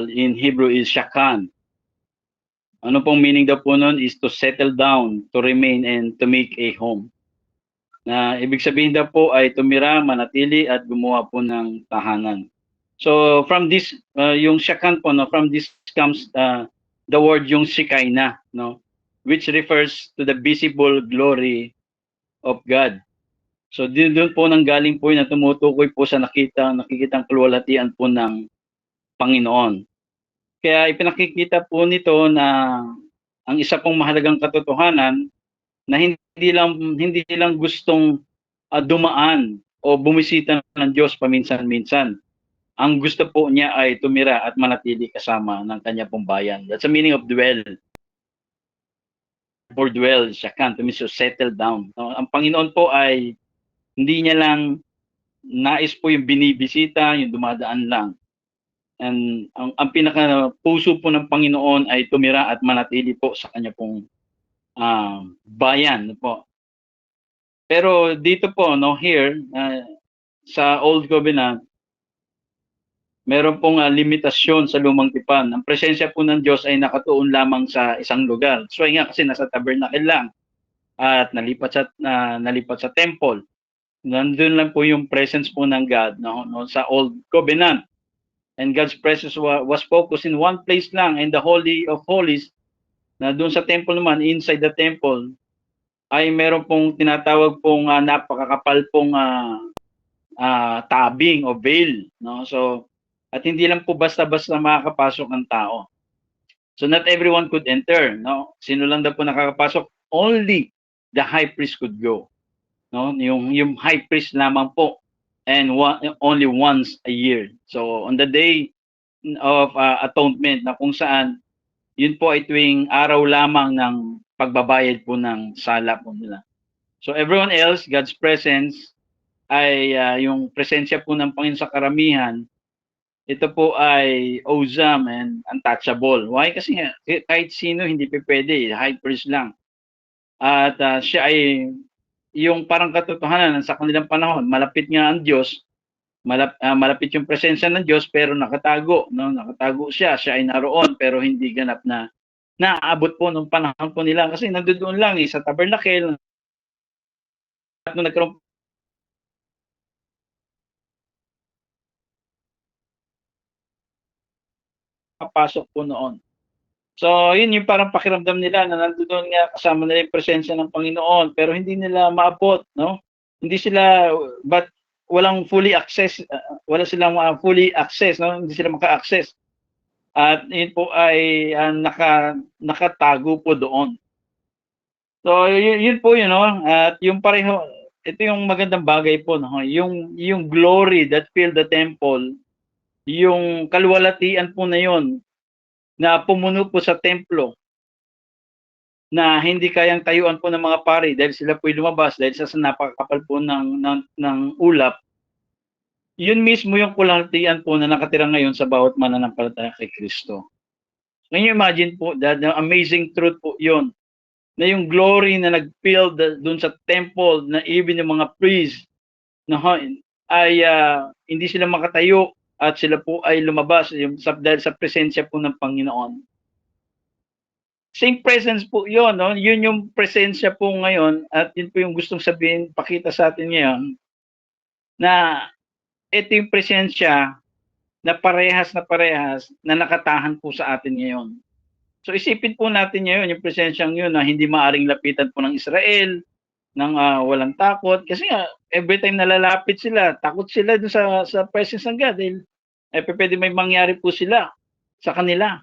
in Hebrew is shakan. Ano pong meaning daw po nun is to settle down, to remain, and to make a home. Na ibig sabihin daw po ay tumira, manatili, at gumawa po ng tahanan. So from this, yung shakan po, no, from this comes the word yung Shekinah, no, which refers to the visible glory of God. So doon po nang galing po na tumutukoy po sa nakikitang kaluwalhatian po ng Panginoon. Kaya ipinakikita po nito na ang isa pong mahalagang katotohanan na hindi lang gustong dumaan o bumisita ng Diyos paminsan-minsan. Ang gusto po niya ay tumira at manatili kasama ng kanya pong bayan. That's the meaning of dwell. Or dwell, shakan, to mean to settle down. No? Ang Panginoon po ay hindi niya lang nais po yung binibisita, yung dumadaan lang. And ang pinaka puso po ng Panginoon ay tumira at manatili po sa kanya pong bayan po. Pero dito po, no, here sa Old Covenant, meron pong limitasyon sa lumang tipan. Ang presensya po ng Diyos ay nakatuon lamang sa isang lugar. So nga kasi nasa tabernacle lang at nalipat sa temple. Nandun lang po yung presence po ng God, no, sa Old Covenant. And God's presence was focused in one place lang, in the Holy of Holies, na doon sa temple naman, inside the temple, ay meron pong tinatawag pong napakakapal pong tabing o veil. No? So, at hindi lang po basta-basta makakapasok ang tao. So not everyone could enter. No? Sino lang daw po nakakapasok? Only the high priest could go. No? Yung high priest lamang po. And only once a year. So on the day of atonement na kung saan yun po ay tuwing araw lamang ng pagbabayad po ng sala po nila. So everyone else, God's presence ay yung presensya po ng Panginoon sa karamihan, ito po ay awesome and untouchable. Why? Kasi kahit sino hindi pwede, high priest lang. At siya ay yung parang katotohanan sa kanilang panahon, malapit nga ang Diyos, malapit yung presensya ng Diyos pero nakatago, no? Nakatago siya ay naroon pero hindi ganap na naaabot po nung panahon po nila kasi nandoon lang sa tabernacle. At nung nagkaroon papasok po noon. So, yun yung parang pakiramdam nila na nandoon nga kasama nila yung presensya ng Panginoon pero hindi nila maabot, no? Hindi sila, but walang fully access, wala silang fully access, no? Hindi sila maka-access. At yun po ay nakatago po doon. So, yun po yun, no? At yung pareho, ito yung magandang bagay po, no? Yung glory that filled the temple, yung kaluwalhatian po na yun, na pumuno po sa templo na hindi kayang tayuan po ng mga pari dahil sila po'y lumabas dahil sa napakakapal po ng ulap. Yun mismo yung kaluwalhatian po na nakatira ngayon sa bawat mananampalataya kay Kristo. Can you imagine po that amazing truth po yun, na yung glory na nag-fill doon sa temple na even yung mga priests ay hindi sila makatayo at sila po ay lumabas dahil sa presensya po ng Panginoon. Same presence po yun, no? Yun yung presensya po ngayon at yun po yung gustong sabihin, pakita sa atin ngayon na ito yung presensya na parehas na nakatahan po sa atin ngayon. So isipin po natin ngayon yung presensyang yun na hindi maaring lapitan po ng Israel ng walang takot kasi nga every time nalalapit sila, takot sila dun sa presence ng God dahil pwede may mangyari po sila sa kanila.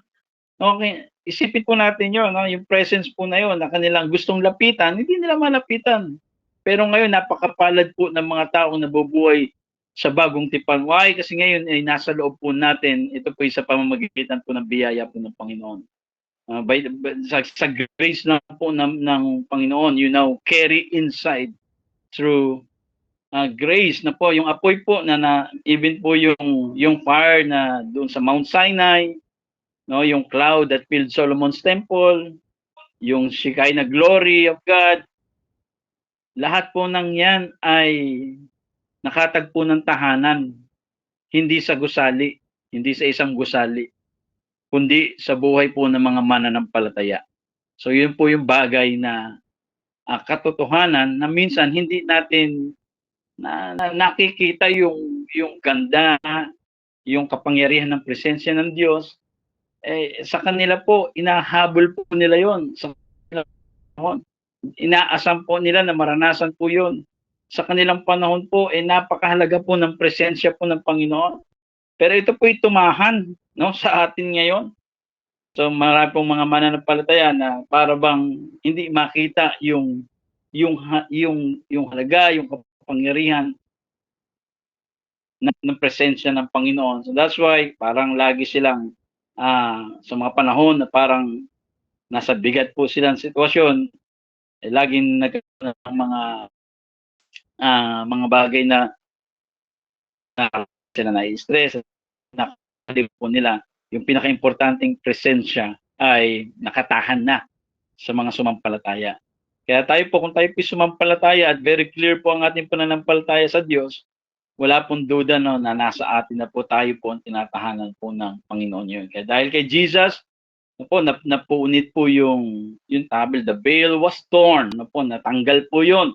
Okay, isipin po natin yun, no? Yung presence po na yun na kanilang gustong lapitan, hindi nila malapitan. Pero ngayon napakapalad po ng mga taong nabubuhay sa bagong tipan. Why? Kasi ngayon ay nasa loob po natin, ito po sa pamamagitan po ng biyaya po ng Panginoon. Sa grace lang po ng Panginoon, you now carry inside through grace na po, yung apoy po na even po yung fire na doon sa Mount Sinai, no, yung cloud that filled Solomon's temple, yung Shekinah glory of God, lahat po ng yan ay nakatagpo ng tahanan, hindi sa gusali, hindi sa isang gusali. kundi sa buhay po ng mga mananampalataya. So yun po yung bagay na katotohanan na minsan hindi natin nakikita yung ganda, yung kapangyarihan ng presensya ng Diyos. Sa kanila po, inahabol po nila yon sa panahon. Inaasam po nila na maranasan po yun. Sa kanilang panahon po, napakahalaga po ng presensya po ng Panginoon. Pero ito po tumahan, no, sa atin ngayon. So marami pong mga mananampalataya na para bang hindi makita yung halaga, yung kapangyarihan ng presensya ng Panginoon. So that's why parang lagi silang sa mga panahon na parang nasa bigat po silang sitwasyon, laging nagkaroon ng mga bagay na sila na-stress, nakalimutan po nila yung pinaka-importanting presensya ay nakatahan na sa mga sumampalataya. Kaya tayo po, kung tayo po sumampalataya at very clear po ang ating pananampalataya sa Diyos, wala pong duda no, na nasa atin na po tayo po ang tinatahanan po ng Panginoon yun. Kaya dahil kay Jesus, napunit po yung tabel, the veil was torn, natanggal po yun.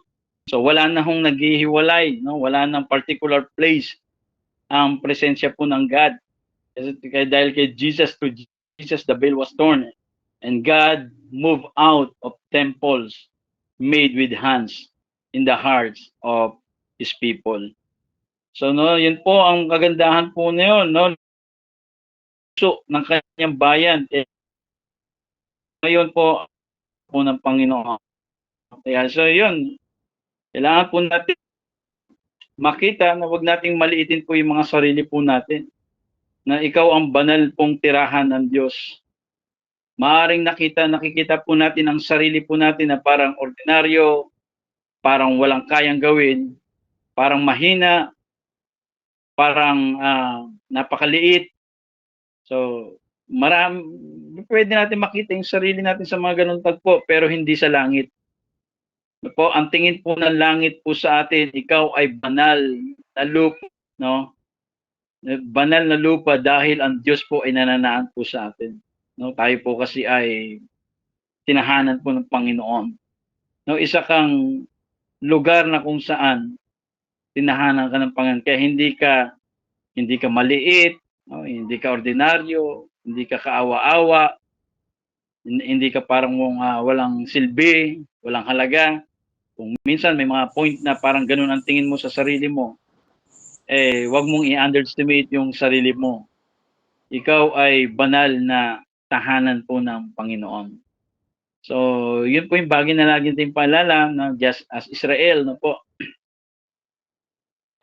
So wala na hong naghihiwalay, no? Wala nang particular place ang presensya po ng God. Kaya dahil kay Jesus, to Jesus, the veil was torn. And God moved out of temples made with hands in the hearts of His people. So no, yun po ang kagandahan po na yun, no? So ng kanyang bayan, ngayon po ng Panginoon. Kaya so yun, kailangan po natin makita na wag nating maliitin po yung mga sarili po natin. Na ikaw ang banal pong tirahan ng Diyos. Maaring nakikita po natin ang sarili po natin na parang ordinaryo, parang walang kayang gawin, parang mahina, parang napakaliit. So, pwede natin makita yung sarili natin sa mga ganung tagpo, pero hindi sa langit. Po, ang tingin po ng langit po sa atin, ikaw ay banal na lupa, no? Banal na lupa dahil ang Diyos po ay nananaan po sa atin. No, tayo po kasi ay tinahanan po ng Panginoon. No, isa kang lugar na kung saan tinahanan ka ng Panginoon. Kaya hindi ka maliit, no, hindi ka ordinaryo, hindi ka kaawa-awa, hindi ka parang walang silbi, walang halaga. Kung minsan may mga point na parang ganun ang tingin mo sa sarili mo, wag mong i-underestimate yung sarili mo. Ikaw ay banal na tahanan po ng Panginoon. So, yun po yung bagay na lagi natin paalala na just as Israel, no po,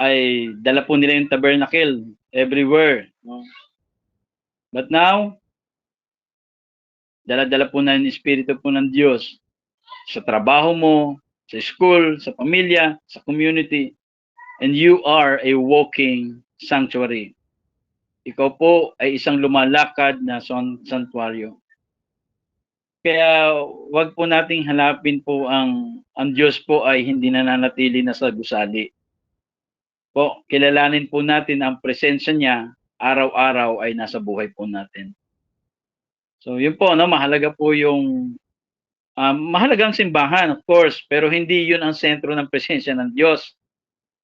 ay dala po nila yung tabernacle everywhere. No? But now, dala-dala po na yung Espiritu po ng Diyos sa trabaho mo, sa school, sa pamilya, sa community, and you are a walking sanctuary. Ikaw po ay isang lumalakad na santuaryo. Kaya wag po nating hanapin po ang Diyos po ay hindi nananatili na sa gusali. Po, kilalanin po natin ang presensya niya araw-araw ay nasa buhay po natin. So yun po, no, mahalaga po yung mahalagang simbahan, of course, pero hindi yun ang sentro ng presensya ng Diyos.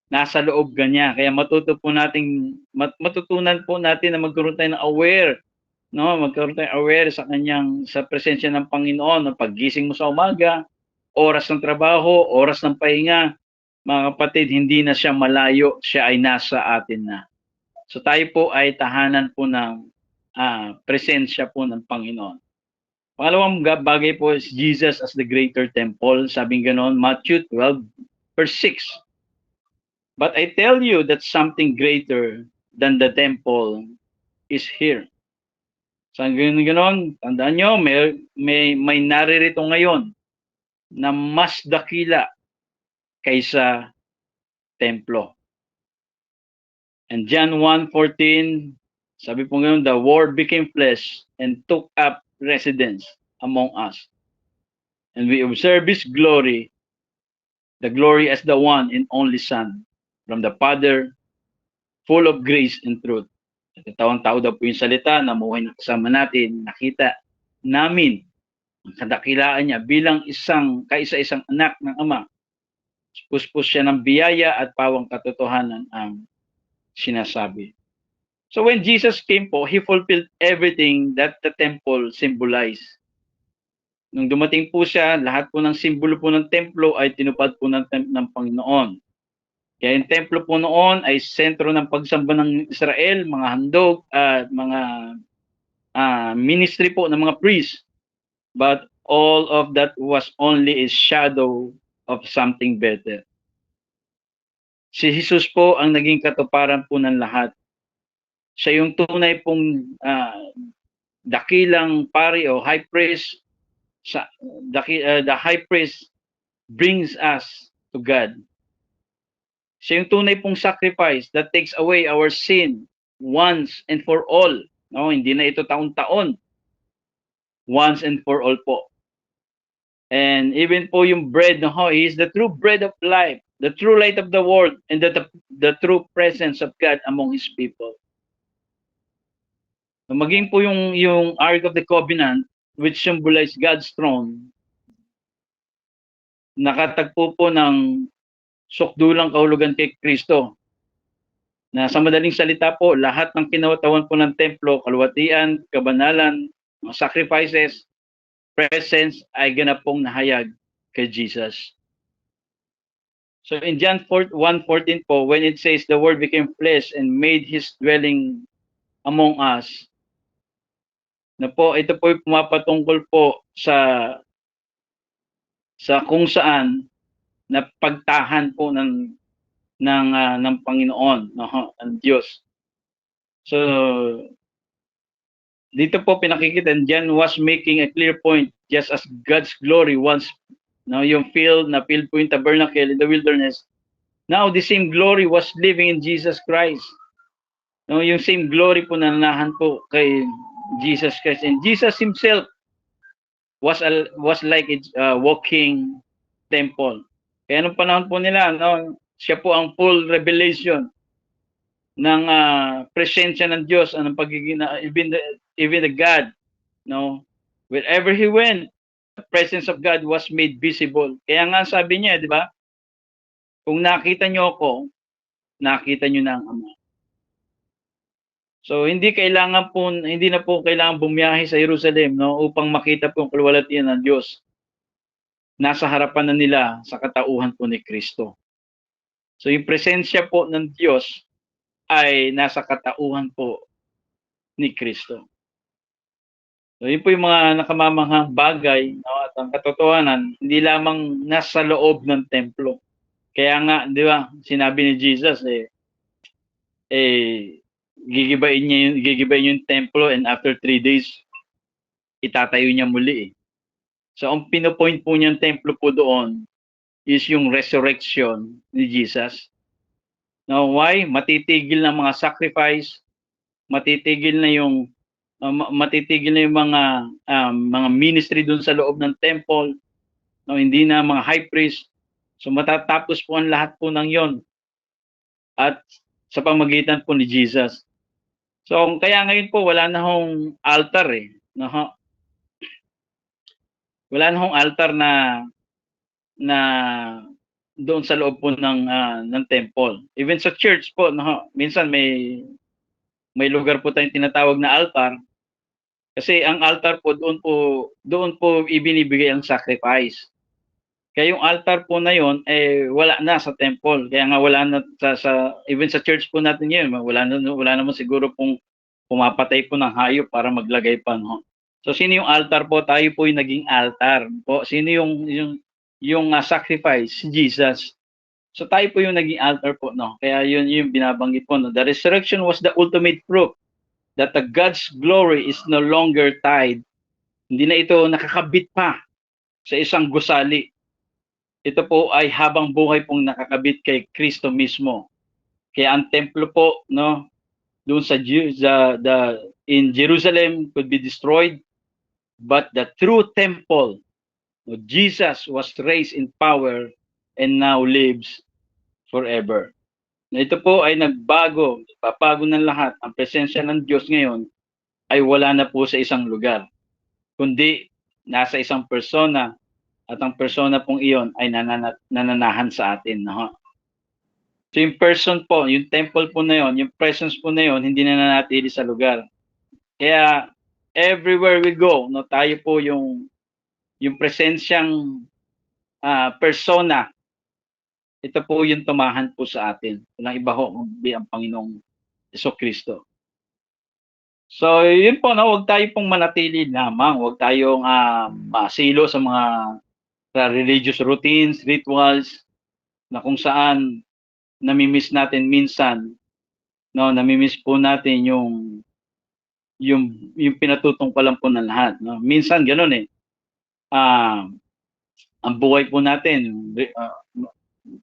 Nasa loob niya. Kaya matutunan po natin na magkaroon tayo ng aware, no? Magkaroon tayo aware sa presensya ng Panginoon, ng paggising mo sa umaga, oras ng trabaho, oras ng pahinga. Mga kapatid, hindi na siya malayo, siya ay nasa atin na. So tayo po ay tahanan po ng presensya po ng Panginoon. Pangalawang bagay po is Jesus as the greater temple. Sabing ganoon, Matthew 12, verse 6. But I tell you that something greater than the temple is here. So ganoon, tandaan nyo, may naririto ngayon na mas dakila kaysa templo. And John 1:14, sabi po ganoon, the Word became flesh and took up residence among us. And we observe His glory, the glory as the one and only Son from the Father, full of grace and truth. Tawang-tao daw po yung salita, namuhay na kasama natin, nakita namin ang kadakilaan niya bilang kaisa-isang anak ng Ama. Puspos siya ng biyaya at pawang katotohanan ang sinasabi. So when Jesus came po, He fulfilled everything that the temple symbolized. Nung dumating po siya, lahat po ng simbolo po ng templo ay tinupad po ng Panginoon. Kaya yung templo po noon ay sentro ng pagsamba ng Israel, mga handog at mga ministry po ng mga priests. But all of that was only a shadow of something better. Si Jesus po ang naging katuparan po ng lahat. Siya yung tunay pong dakilang pari o high priest. The high priest brings us to God. Siya yung tunay pong sacrifice that takes away our sin once and for all. No, hindi na ito taon-taon. Once and for all po. And even po yung bread, no, He is the true bread of life, the true light of the world, and the true presence of God among His people. Maging po yung Ark of the Covenant, which symbolize God's throne, nakatagpo po ng sukdulang kahulugan kay Kristo. Na sa madaling salita po, lahat ng kinawatawan po ng templo, kaluwatian, kabanalan, mga sacrifices, presence ay ganap pong nahayag kay Jesus. So in John 1:14 po, when it says the Word became flesh and made His dwelling among us, na po ito po ay pumapatungkol po sa kung saan na pagtahan po ng Panginoon, no, ng Diyos. So dito po pinakikita, and John was making a clear point, just as God's glory once, no, yung field po yung tabernacle in the wilderness. Now the same glory was living in Jesus Christ. No, yung same glory po na nanahan po kay Jesus Christ. And Jesus Himself was like a walking temple. Kaya nung panahon po nila, no, siya po ang full revelation ng presensya ng Diyos, ng pagiging even the God, no, wherever He went, the presence of God was made visible. Kaya nga sabi niya, di ba? Kung nakita niyo ako, nakita niyo na ang Ama. So hindi na po kailangan bumiyahe sa Jerusalem, no, upang makita po ang kaluwalhatian ng Diyos. Nasa harapan na nila sa katauhan po ni Kristo. So yung presensya po ng Diyos ay nasa katauhan po ni Kristo. So yun po yung mga nakamamanghang bagay, no, at ang katotohanan, hindi lamang nasa loob ng templo. Kaya nga, di ba, sinabi ni Jesus, gigibayin yung templo, and after 3 days, itatayo niya muli. So ang pinopoint po niyang templo po doon is yung resurrection ni Jesus. Now why? Matitigil na mga sacrifice, matitigil na yung mga ministry doon sa loob ng temple, no, hindi na mga high priest. So matatapos po ang lahat po ng yon at sa pamagitan po ni Jesus. So kaya ngayon po wala na hong altar no? Wala na hong altar na doon sa loob po ng temple. Even sa church po, no, minsan may lugar po tayong tinatawag na altar. Kasi ang altar po doon po ibinibigay ang sacrifice. Kaya yung altar po na yon wala na sa temple. Kaya nga wala na even sa church po natin ngayon, wala naman siguro pong pumapatay po ng hayop para maglagay pa, no. So sino yung altar po? Tayo po yung naging altar po. Sino yung sacrifice? Si Jesus. So tayo po yung naging altar po, no. Kaya yun yung binabanggit po, no. The resurrection was the ultimate proof that the God's glory is no longer tied. Hindi na ito nakakabit pa sa isang gusali. Ito po ay habang buhay pong nakakabit kay Kristo mismo. Kaya ang templo po, no, doon in Jerusalem could be destroyed, but the true temple of Jesus was raised in power and now lives forever. Na ito po ay nagbago, papago ng lahat. Ang presensya ng Diyos ngayon ay wala na po sa isang lugar, kundi nasa isang persona, at ang persona pong iyon ay nananahan sa atin. No? So yung person po, yung temple po na yon, yung presence po na yon, hindi na nanatili sa lugar. Kaya everywhere we go, no, tayo po yung presensyang persona, ito po yung tumahan po sa atin. Walang iba ho kundi ang Panginoong Jesucristo. So, yun po, no, huwag tayo pong manatili lamang. Huwag tayong masilo sa mga religious routines, rituals, na kung saan namimiss natin minsan, no, namimiss po natin yung pinatutungkulan po ng lahat. No? Minsan gano'n eh. Ang buhay po natin,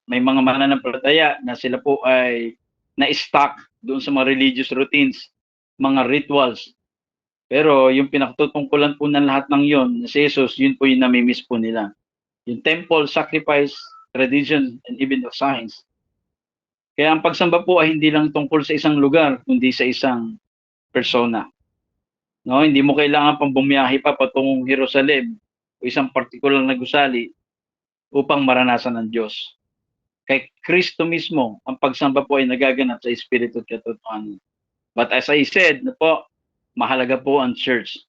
may mga mananampalataya na sila po ay na-stuck doon sa mga religious routines, mga rituals. Pero yung pinakatutungkulan po ng lahat ng yon, si Jesus, yun po yung namimiss po nila. Yung temple, sacrifice, tradition, and even the signs. Kaya ang pagsamba po ay hindi lang tungkol sa isang lugar, kundi sa isang persona. No, hindi mo kailangan pang bumiyahe pa patungong Jerusalem o isang partikular na gusali upang maranasan ng Diyos. Kay Kristo mismo, ang pagsamba po ay nagaganap sa Espiritu at katotohanan. But as I said, na po, mahalaga po ang church.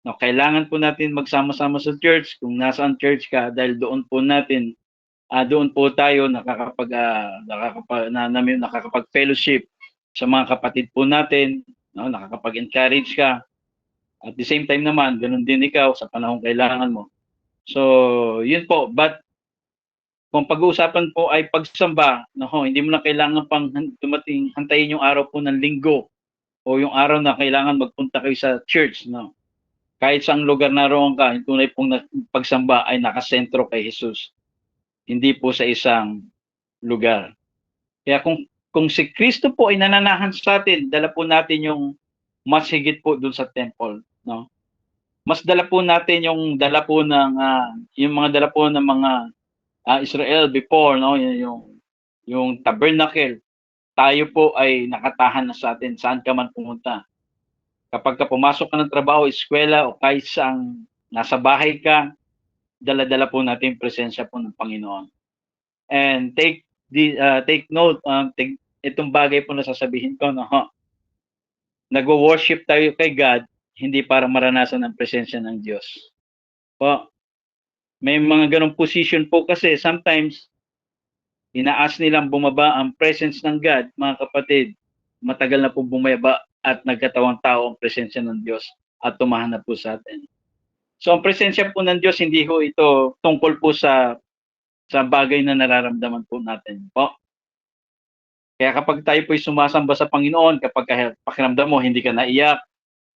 No, kailangan po natin magsama-sama sa church kung nasaan church ka, dahil doon po natin doon po tayo nakakapag-fellowship sa mga kapatid po natin, no, nakakapag-encourage ka. At the same time naman, ganun din ikaw sa panahong kailangan mo. So, yun po. But kung pag-uusapan po ay pagsamba, no, hindi mo na kailangan pang dumating, hantayin yung araw po ng linggo o yung araw na kailangan magpunta kayo sa church, no. Kahit saang lugar naroon ka, yung tunay pong pagsamba ay nakasentro kay Jesus. Hindi po sa isang lugar. Kaya kung si Kristo po ay nananahan sa atin, dala po natin yung mas higit po dun sa temple, no? Mas dala po natin yung dala po ng yung mga dala po ng mga Israel before, no? Yung tabernacle. Tayo po ay nakatahan na sa atin saan ka man pumunta. Kapag ka pumasok ka ng trabaho, eskwela o kahit saang nasa bahay ka, dala-dala po natin yung presensya po ng Panginoon. And take note, itong bagay po na sasabihin ko, no? Nagwo-worship tayo kay God, hindi para maranasan ang presensya ng Diyos. Po, may mga ganong position po kasi sometimes inaas nilang bumaba ang presence ng God, mga kapatid. Matagal na po bumaba at nagkatawang tao ang presensya ng Diyos at tumahan na po sa atin. So ang presensya po ng Diyos, hindi ho ito tungkol po sa bagay na nararamdaman po natin po. Kaya kapag tayo po'y sumasamba sa Panginoon, kapag pakiramdam mo hindi ka naiyak,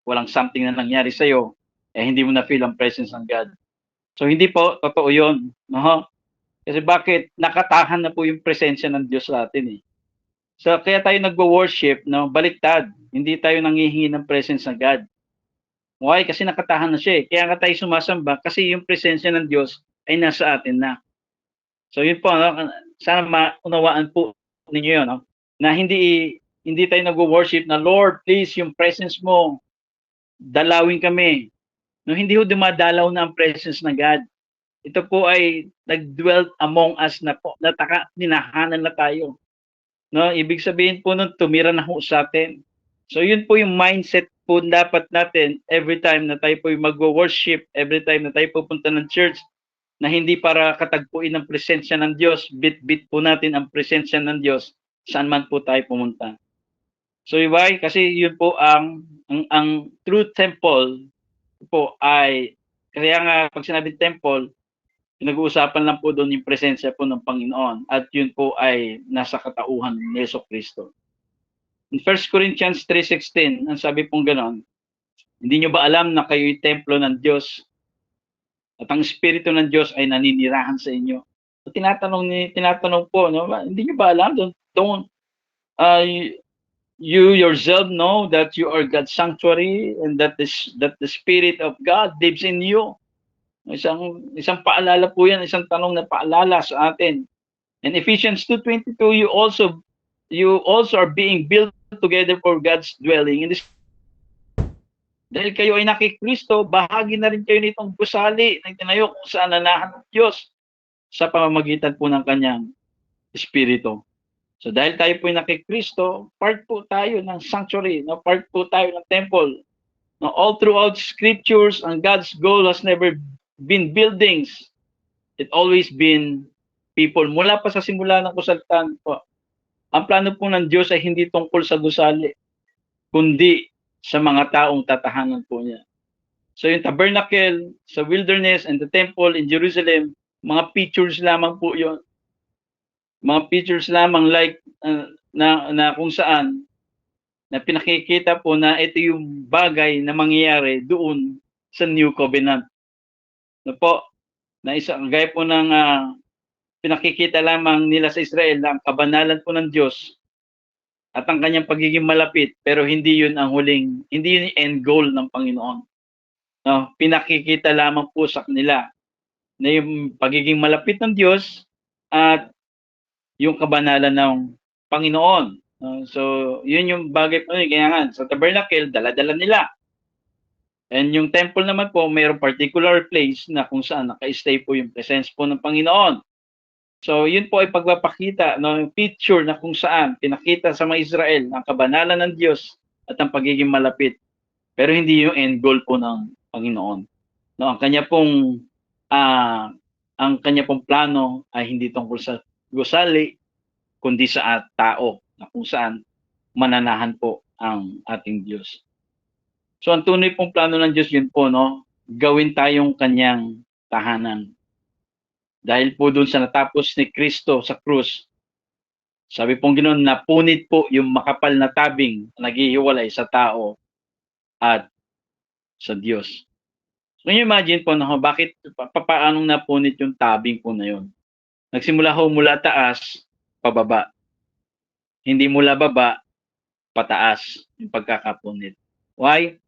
walang something na nangyari sa'yo, hindi mo na feel ang presence ng God. So hindi po totoo yun. No? Kasi bakit? Nakatahan na po yung presensya ng Diyos sa atin eh. So kaya tayo nagwo-worship, no? Baliktad. Hindi tayo nangihingi ng presence ng God. Why? Kasi nakatahan na siya eh. Kaya tayo sumasamba kasi yung presensya ng Diyos ay nasa atin na. So yun po, no? Sana maunawaan po ninyo yun, no? Na hindi tayo nagwo-worship na, Lord, please, yung presence mo, dalawin kami. No, hindi ho dumadalaw na ang presence ng God. Ito po ay nag-dwelt among us na po, ninahanan na tayo. No, ibig sabihin po nun, tumira na ho sa atin. So yun po yung mindset po dapat natin every time na tayo po magwo-worship, every time na tayo pupunta ng church, na hindi para katagpuin ang presensya ng Diyos, bit-bit po natin ang presensya ng Diyos saan man po tayo pumunta. So why? Kasi yun po ang true temple po ay, kaya nga pag sinabi temple, pinag-uusapan lang po doon yung presensya po ng Panginoon at yun po ay nasa katauhan ni Jesucristo. In 1 Corinthians 3:16, ang sabi pong gano'n, hindi nyo ba alam na kayo'y templo ng Diyos at ang Espiritu ng Diyos ay naninirahan sa inyo? So, tinatanong po, no? Hindi nyo ba alam? Don't you yourself know that you are God's sanctuary and that the Spirit of God lives in you. Isang paalala po yan, isang tanong na paalala sa atin. In Ephesians 2:22, you also you also are being built together for God's dwelling in this. Dahil kayo ay nakikristo, bahagi na rin kayo nitong gusali na itinayo kung saan nanahan ng Diyos sa pamamagitan po ng kanyang Espiritu. So dahil tayo po ay nakikristo, part po tayo ng sanctuary, no? Part po tayo ng temple. No? All throughout scriptures, and God's goal has never been buildings. It always been people. Mula pa sa simula ng kasaltaan po, ang plano po ng Diyos ay hindi tungkol sa gusali, kundi sa mga taong tatahanan po niya. So yung tabernacle sa wilderness and the temple in Jerusalem, mga pictures lamang po yun. Mga pictures lamang like na kung saan na pinakikita po na ito yung bagay na mangyayari doon sa New Covenant. No po, na isa gaya po ng pinakikita lamang nila sa Israel na ang kabanalan po ng Diyos at ang kanyang pagiging malapit, pero hindi yun ang huling, hindi yun yung end goal ng Panginoon. No, pinakikita lamang po sa kanila na yung pagiging malapit ng Diyos at yung kabanalan ng Panginoon. So, yun yung bagay po yun. Kaya nga, sa tabernacle, dala-dala nila. And yung temple naman po, mayroong particular place na kung saan naka-stay po yung presence po ng Panginoon. So, yun po ay pagpapakita, no, yung picture na kung saan pinakita sa mga Israel ang kabanalan ng Diyos at ang pagiging malapit. Pero hindi yung end goal po ng Panginoon. No, ang kanya pong plano ay hindi tungkol sa gusali, kundi sa tao na kung saan mananahan po ang ating Diyos. So ang tunay pong plano ng Diyos yun po, no, gawin tayong kanyang tahanan. Dahil po doon sa natapos ni Kristo sa krus, sabi pong ganoon, napunit po yung makapal na tabing na naghihiwalay sa tao at sa Diyos. Can you imagine po, no, bakit, paanong napunit yung tabing po na yun? Nagsimula ho mula taas, pababa. Hindi mula baba, pataas yung pagkakapunit. Why?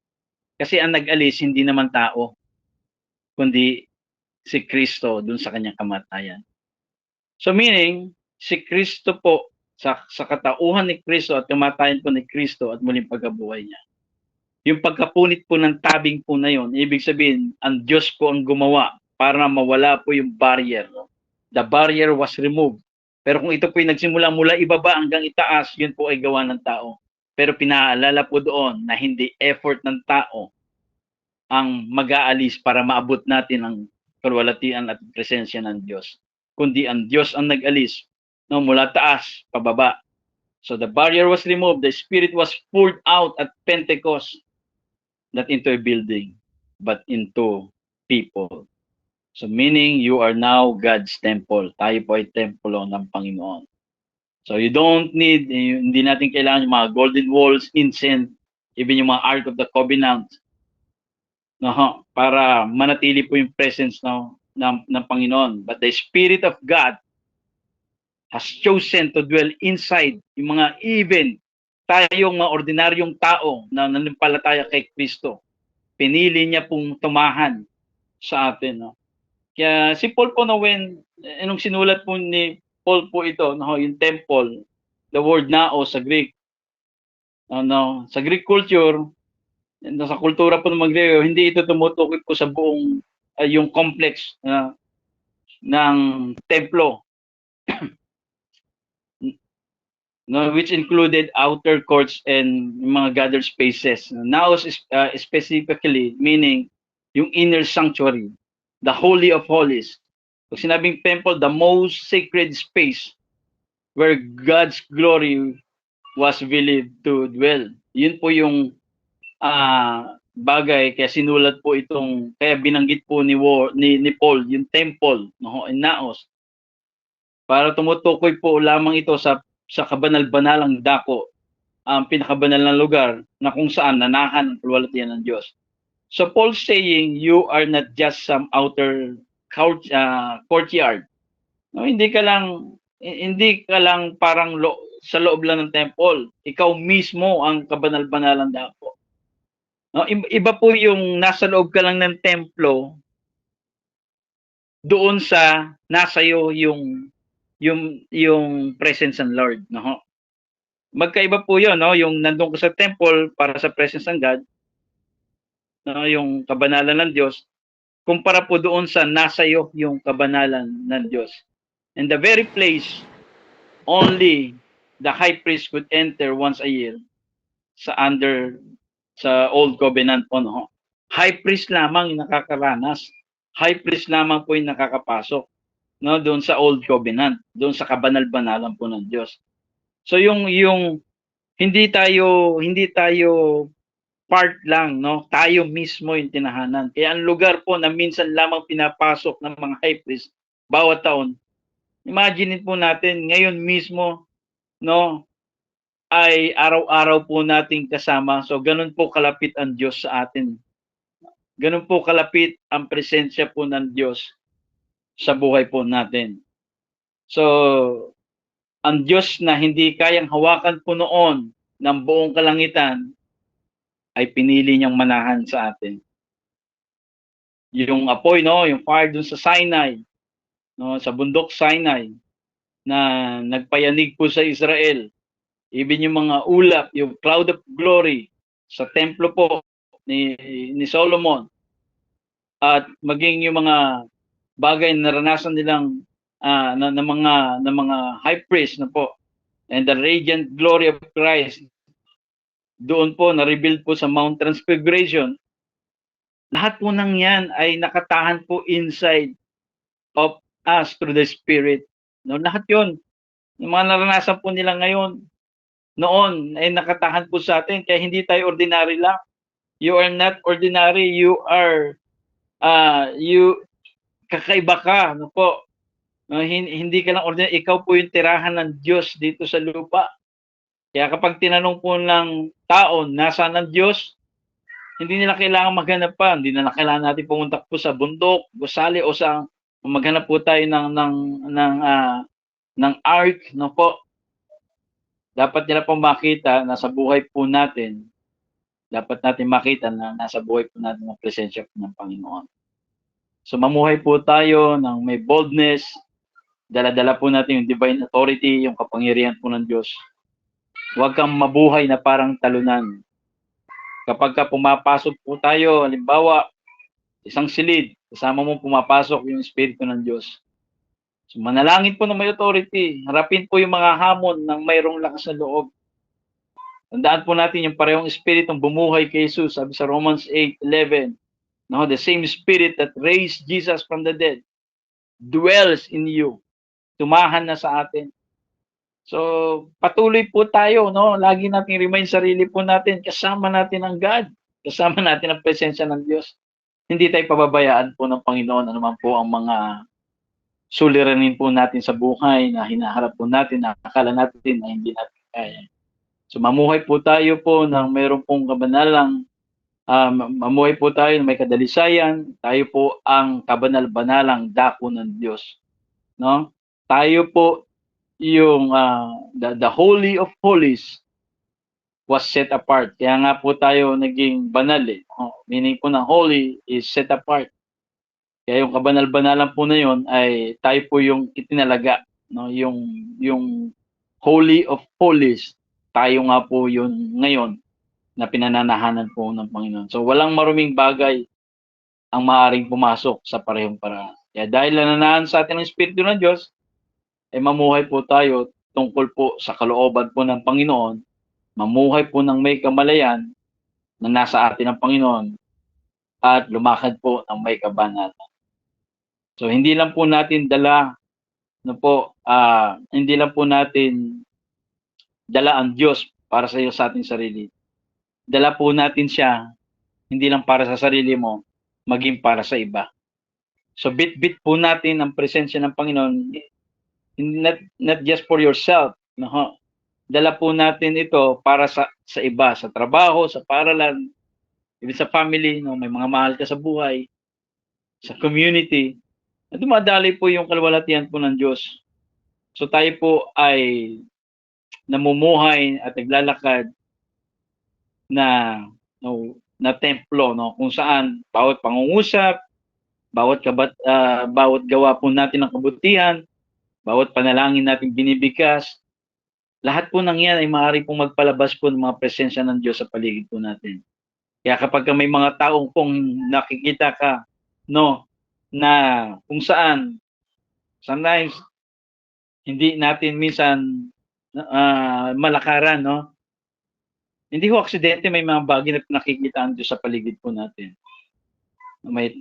Kasi ang nag-alis hindi naman tao, kundi si Kristo dun sa kanyang kamatayan. So meaning, si Kristo po, sa katauhan ni Kristo at kamatayan po ni Kristo at muling pagkabuhay niya. Yung pagkapunit po ng tabing po na yun, ibig sabihin, ang Diyos po ang gumawa para mawala po yung barrier. The barrier was removed. Pero kung ito po yung nagsimula mula ibaba hanggang itaas, yun po ay gawa ng tao. Pero pinaalala po doon na hindi effort ng tao ang mag-aalis para maabot natin ang kalwalatian at presensya ng Diyos. Kundi ang Diyos ang nag-alis, no, mula taas, pababa. So the barrier was removed, the Spirit was poured out at Pentecost, not into a building, but into people. So meaning, you are now God's temple. Tayo po ay templo ng Panginoon. So you don't need, hindi natin kailangan yung mga golden walls, incense, even yung mga Ark of the Covenant, no, para manatili po yung presence ng Panginoon. But the Spirit of God has chosen to dwell inside yung mga even tayong mga ordinaryong tao na nanampalataya kay Kristo. Pinili niya pong tumahan sa atin. No? Kaya si Paul po, no, nung sinulat po ni Paul po ito, no, yung temple, the word naos sa Greek, no, sa Greek culture, sa kultura po ng mga Grego, hindi ito tumutukoy po sa buong yung complex ng templo. No, which included outer courts and mga gathered spaces. Naos specifically meaning yung inner sanctuary, the Holy of Holies. Pag sinabing temple, the most sacred space where God's glory was believed to dwell. Yun po yung bagay, kaya sinulat po itong, kaya binanggit po ni Paul, yung temple, no, in Naos. Para tumutukoy po lamang ito sa kabanal-banalang dako, ang pinakabanal na lugar na kung saan nanahan ang kalwalatian ng Diyos. So Paul saying, you are not just some outer courtyard. No, hindi ka lang parang sa loob lang ng temple. Ikaw mismo ang kabanal-banalang dako. No, iba po yung nasa loob ka lang ng templo doon sa nasa iyo yung presence ng Lord, no? Magkaiba po 'yun, no, yung nandun ka sa temple para sa presence ng God, no, yung kabanalan ng Diyos, kumpara po doon sa nasa iyo yung kabanalan ng Diyos. In the very place, only the high priest could enter once a year sa old covenant po, no. High priest lamang yung nakakaranas. High priest lamang po yung nakakapasok, no, doon sa old covenant, doon sa kabanal-banalan po ng Diyos. So yung hindi tayo part lang, no? Tayo mismo yung tinahanan. Kaya ang lugar po na minsan lamang pinapasok ng mga high priest bawat taon. Imagine po natin ngayon mismo, no, ay araw-araw po nating kasama. So ganun po kalapit ang Diyos sa atin. Ganun po kalapit ang presensya po ng Diyos sa buhay po natin. So ang Diyos na hindi kayang hawakan po noon ng buong kalangitan ay pinili niyang manahan sa atin. Yung apoy, no, yung fire dun sa Sinai, no, sa bundok Sinai na nagpayanig po sa Israel. Even yung mga ulap, yung cloud of glory sa templo po ni Solomon, at maging yung mga bagay na naranasan nilang ng mga high priest na po, and the radiant glory of Christ doon po na-revealed po sa Mount Transfiguration. Lahat po ng yan ay nakatahan po inside of us through the Spirit. No, lahat yun. Yung mga naranasan po nila ngayon, noon, ay nakatahan po sa atin. Kaya hindi tayo ordinary lang. You are not ordinary. Kakaiba ka. No po. No, hindi ka lang ordinary. Ikaw po yung tirahan ng Diyos dito sa lupa. Kaya kapag tinanong po ng tao, nasaan ang Diyos? Hindi nila kailangan maghanap pa. Hindi na kailangan natin pumunta po sa bundok, gusali, o sa maghanap po tayo ng ark, no po. Dapat nila po makita na sa buhay po natin, dapat natin makita na nasa buhay po natin ang presensya po ng Panginoon. So mamuhay po tayo ng may boldness, dala-dala po natin yung divine authority, yung kapangyarihan po ng Diyos. Huwag kang mabuhay na parang talunan. Kapag ka pumapasok po tayo, halimbawa, isang silid, kasama mo pumapasok yung Espiritu ng Diyos. So, manalangin po ng may authority. Harapin po yung mga hamon ng mayroong lakas na loob. Tandaan po natin yung parehong Espiritong bumuhay kay Jesus. Sabi sa Romans 8:11, no, the same Spirit that raised Jesus from the dead dwells in you. Tumahan na sa atin. So, patuloy po tayo, no? Lagi nating remind sarili po natin, kasama natin ang God. Kasama natin ang presensya ng Diyos. Hindi tayo pababayaan po ng Panginoon anuman po ang mga suliranin po natin sa buhay na hinaharap po natin, na akala natin na hindi natin kaya. So mamuhay po tayo po ng mayroon pong kabanalang, mamuhay po tayo ng may kadalisayan. Tayo po ang kabanal-banalang dako ng Diyos, no? Tayo po yung the Holy of Holies was set apart. Kaya nga po tayo naging banal eh. Meaning po na holy is set apart. Kaya yung kabanal-banalan po na yun ay tayo po yung itinalaga, no? Yung Holy of Holies, tayo nga po yun ngayon na pinananahanan po ng Panginoon. So walang maruming bagay ang maaaring pumasok sa parehong paraan. Kaya dahil nananahan sa atin ang Espiritu ng Diyos, ay mamuhay po tayo tungkol po sa kalooban po ng Panginoon, mamuhay po ng may kamalayan na nasa atin ang Panginoon, at lumakad po ng may kabanatan. So hindi lang po natin dala, no po, hindi lang po natin dala ang Diyos para sa ating sarili. Dala po natin siya hindi lang para sa sarili mo, maging para sa iba. So bit-bit po natin ang presensya ng Panginoon, not just for yourself, no? Dala po natin ito para sa iba, sa trabaho, sa paaralan, even sa family, no? May mga mahal ka sa buhay, sa community, na dumadali po yung kalwalhatian po ng Diyos. So tayo po ay namumuhay at naglalakad na templo, no, kung saan bawat pangungusap, bawat gawa po natin ng kabutihan, bawat panalangin natin binibigkas, Lahat po ng yan ay maaari pong magpalabas po ng mga presensya ng Diyos sa paligid po natin. Kaya kapag may mga taong pong nakikita ka, no, na kung saan, sometimes, hindi natin minsan malakaran, no? Hindi ho aksidente, may mga bagay na nakikita ang Diyos sa paligid po natin.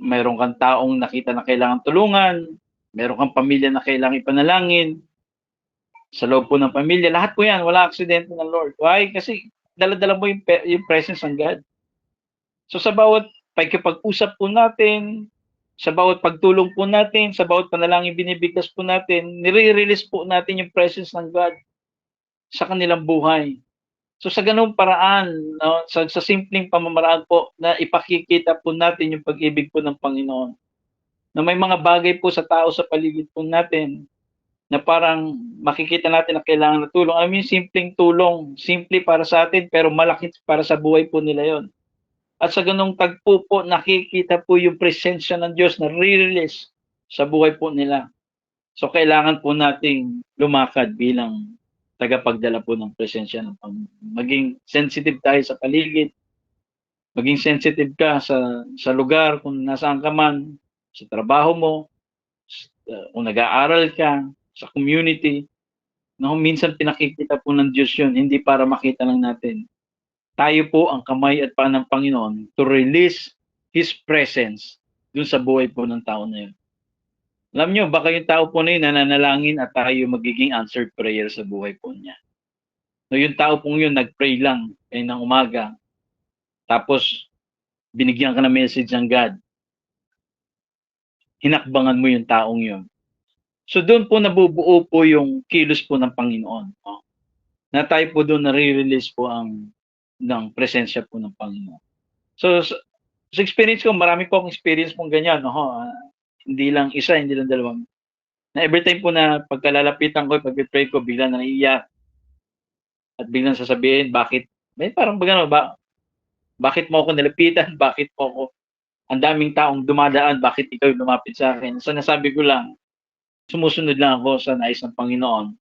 Mayroon kang taong nakita na kailangan tulungan, mayroon kang pamilya na kailangan ipanalangin, sa loob po ng pamilya, lahat po yan, wala aksidente ng Lord. Why? Kasi dala-dala mo yung presence ng God. So sa bawat pagkipag-usap po natin, sa bawat pagtulong po natin, sa bawat panalangin binibigkas po natin, nire-release po natin yung presence ng God sa kanilang buhay. So sa ganung paraan, no, sa simpleng pamamaraan po na ipakikita po natin yung pag-ibig po ng Panginoon. Na may mga bagay po sa tao sa paligid po natin na parang makikita natin na kailangan ng tulong. Alam mo yung simpleng tulong, simple para sa atin pero malaki para sa buhay po nila yon. At sa ganung tagpo po, nakikita po yung presensya ng Diyos na re-release sa buhay po nila. So kailangan po nating lumakad bilang tagapagdala po ng presensya ng Panginoon. Maging sensitive tayo sa paligid, maging sensitive ka sa lugar kung nasaan ka man, sa trabaho mo, kung nag-aaral ka, sa community. No, minsan pinakikita po ng Diyos yun, hindi para makita lang natin. Tayo po ang kamay at paa ng Panginoon to release His presence dun sa buhay po ng tao na yun. Alam nyo, baka yung tao po na yun nananalangin at tayo magiging answered prayer sa buhay po niya. No, yung tao pong yun, nag-pray lang ng umaga, tapos binigyan ka ng message ng God, hinakbangan mo yung taong yun. So doon po nabubuo po yung kilos po ng Panginoon. No? Na tayo po doon nare-release po ng presensya po ng Panginoon. So sa experience ko, marami po akong experience pong ganyan. No? Hindi lang isa, hindi lang dalawang. Na every time po na pagkalalapitan ko, pag-pray ko, bigla na naiiyak. At biglang sasabihin, bakit? May parang bagano, bakit mo ako nilapitan? Bakit mo ako? Ang daming taong dumadaan, bakit ikaw lumapit sa akin? So nasabi ko lang, sumusunod lang ako sa nais ng Panginoon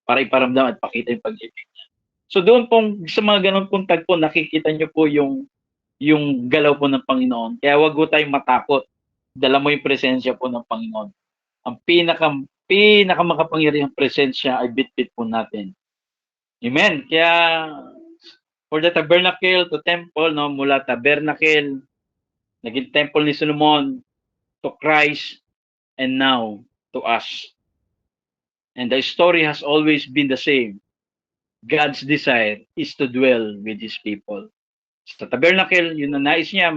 para iparamdam at pakita yung pag-ibig niya. So doon pong, sa mga ganun pong tagpo, nakikita niyo po yung galaw po ng Panginoon. Kaya wag po tayong matakot. Dala mo yung presensya po ng Panginoon. Ang pinaka makapangyarihang presensya ay bitbit po natin. Amen. Kaya for the tabernacle to temple, no, mula tabernacle, naging temple ni Solomon, to Christ, and now to us. And the story has always been the same. God's desire is to dwell with His people. Sa tabernacle, yun ang nais niya,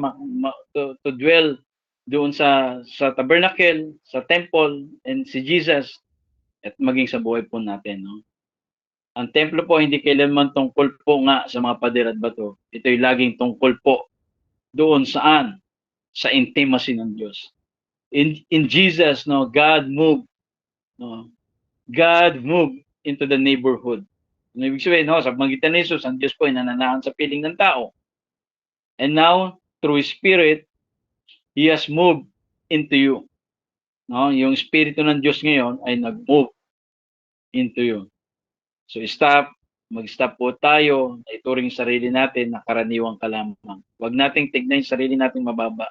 to dwell doon sa tabernacle, sa temple, and si Jesus, at maging sa buhay po natin. No? Ang templo po, hindi kailanman tungkol po nga sa mga pader at bato. Ito'y laging tungkol po doon saan? Sa intimacy ng Diyos. In Jesus, no, God moved. No, God moved into the neighborhood. Ibig sabihin, no, sa pamagitan ni Jesus, ang Diyos po ay nananahan sa piling ng tao. And now, through His Spirit, He has moved into you. No, yung Espiritu ng Diyos ngayon ay nag-move into you. So mag-stop po tayo na ituring sarili natin na karaniwang kalamang. Huwag nating tignan yung sarili nating mababa.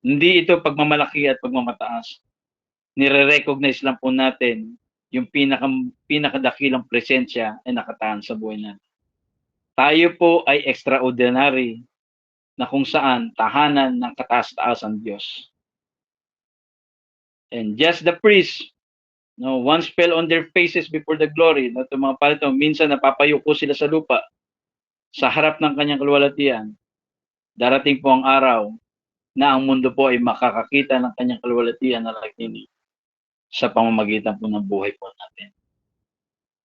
Hindi ito pagmamalaki at pagmamataas. Nire-recognize lang po natin yung pinakadakilang presensya ay nakatahan sa buhay natin. Tayo po ay extraordinary na kung saan tahanan ng kataas-taasan Diyos. And just the priest, no, once fell on their faces before the glory. No, itong mga palito, minsan napapayuko sila sa lupa sa harap ng kanyang kaluwalhatian. Darating po ang araw na ang mundo po ay makakakita ng kanyang kaluwalhatian na nagninig sa pamamagitan po ng buhay po natin.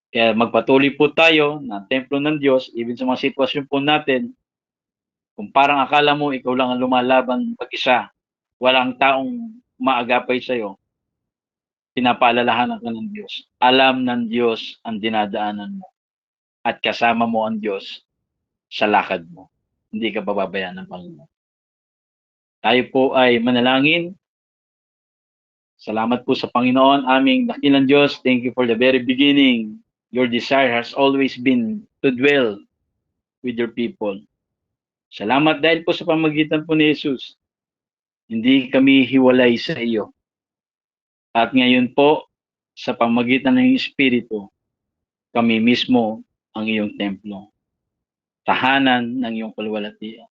Kaya magpatuloy po tayo na templo ng Diyos, even sa mga sitwasyon po natin, kung parang akala mo ikaw lang ang lumalaban mag-isa, walang taong maagapay sa iyo, pinapaalalahanan ka ng Diyos. Alam ng Diyos ang dinadaanan mo at kasama mo ang Diyos sa lakad mo. Hindi ka pababayaan ng Panginoon. Tayo po ay manalangin. Salamat po sa Panginoon, aming dakilang Diyos. Thank you for the very beginning your desire has always been to dwell with your people. Salamat dahil po sa pamagitan po ni Jesus, hindi kami hiwalay sa iyo. At ngayon po, sa pamagitan ng Espiritu, kami mismo ang iyong templo, tahanan ng iyong kalwalhatian.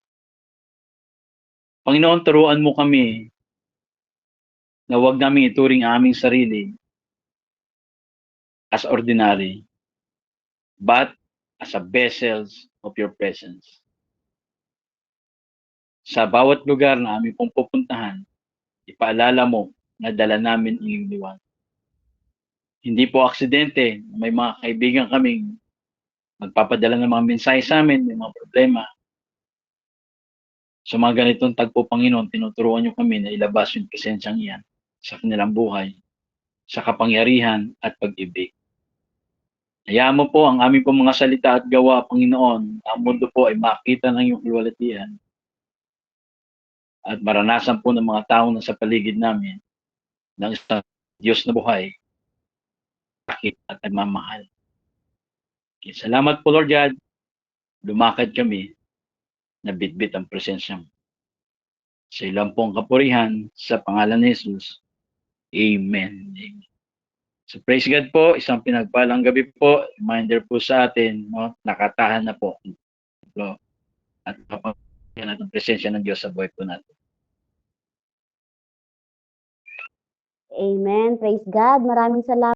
Panginoon, turuan mo kami na huwag namin ituring ang aming sarili as ordinary, but as a vessels of your presence. Sa bawat lugar na aming pong pupuntahan, ipaalala mo na dala namin ang iyong liwanag. Hindi po aksidente, may mga kaibigan kaming magpapadala ng mga mensahe sa amin, may mga problema. Sa mga ganitong tagpo, Panginoon, tinuturuan niyo kami na ilabas yung presensyang iyan sa kanilang buhay, sa kapangyarihan at pag-ibig. Hayaan mo po ang aming pong mga salita at gawa, Panginoon, ang mundo po ay makita ng iyong kalwalhatian at maranasan po ng mga taong nasa paligid namin ng isang Diyos na buhay, sakit at nagmamahal. Okay, salamat po, Lord God. Lumakad kami na bitbit ang presensya mo. Sa ilang pong kapurihan, sa pangalan ni Jesus. Amen. Amen. So praise God po, isang pinagpalang gabi po. Reminder po sa atin, no, nakatahan na po. At kapagyan natin ang presensya ng Diyos sa buhay po natin. Amen. Praise God. Maraming salamat